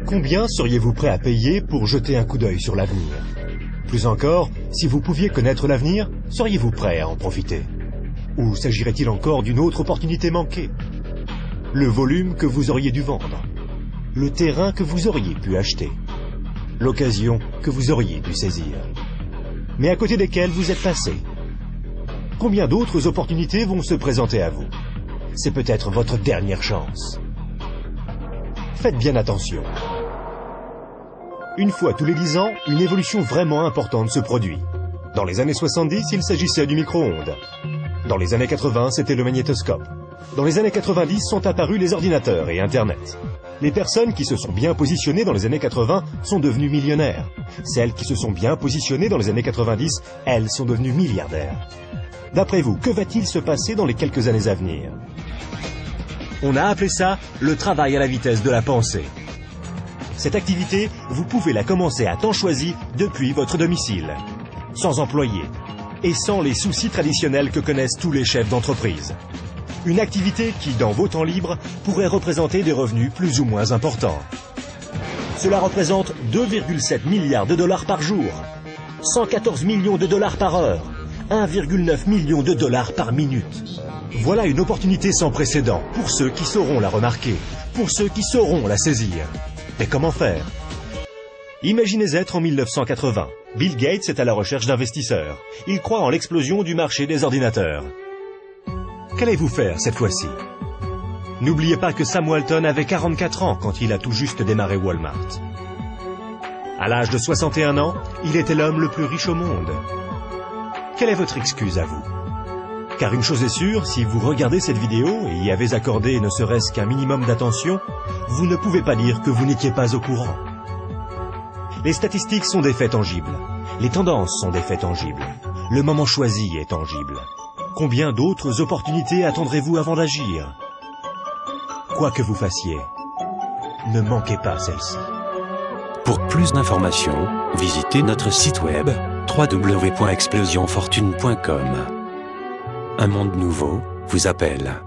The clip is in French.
Combien seriez-vous prêt à payer pour jeter un coup d'œil sur l'avenir? Plus encore, si vous pouviez connaître l'avenir, seriez-vous prêt à en profiter? Ou s'agirait-il encore d'une autre opportunité manquée? Le volume que vous auriez dû vendre? Le terrain que vous auriez pu acheter? L'occasion que vous auriez dû saisir? Mais à côté desquelles vous êtes passé? Combien d'autres opportunités vont se présenter à vous? C'est peut-être votre dernière chance. Faites bien attention. Une fois tous les 10 ans, une évolution vraiment importante se produit. Dans les années 70, il s'agissait du micro-ondes. Dans les années 80, c'était le magnétoscope. Dans les années 90 sont apparus les ordinateurs et Internet. Les personnes qui se sont bien positionnées dans les années 80 sont devenues millionnaires. Celles qui se sont bien positionnées dans les années 90, elles sont devenues milliardaires. D'après vous, que va-t-il se passer dans les quelques années à venir? On a appelé ça le travail à la vitesse de la pensée. Cette activité, vous pouvez la commencer à temps choisi depuis votre domicile, sans employé et sans les soucis traditionnels que connaissent tous les chefs d'entreprise. Une activité qui, dans vos temps libres, pourrait représenter des revenus plus ou moins importants. Cela représente 2,7 milliards de dollars par jour, 114 millions de dollars par heure, 1,9 million de dollars par minute. Voilà une opportunité sans précédent pour ceux qui sauront la remarquer, pour ceux qui sauront la saisir. Mais comment faire? Imaginez être en 1980. Bill Gates est à la recherche d'investisseurs. Il croit en l'explosion du marché des ordinateurs. Qu'allez-vous faire cette fois-ci? N'oubliez pas que Sam Walton avait 44 ans quand il a tout juste démarré Walmart. À l'âge de 61 ans, il était l'homme le plus riche au monde. Quelle est votre excuse à vous? Car une chose est sûre, si vous regardez cette vidéo et y avez accordé ne serait-ce qu'un minimum d'attention, vous ne pouvez pas dire que vous n'étiez pas au courant. Les statistiques sont des faits tangibles. Les tendances sont des faits tangibles. Le moment choisi est tangible. Combien d'autres opportunités attendrez-vous avant d'agir? Quoi que vous fassiez, ne manquez pas celle-ci. Pour plus d'informations, visitez notre site web www.explosionfortune.com. Un monde nouveau vous appelle.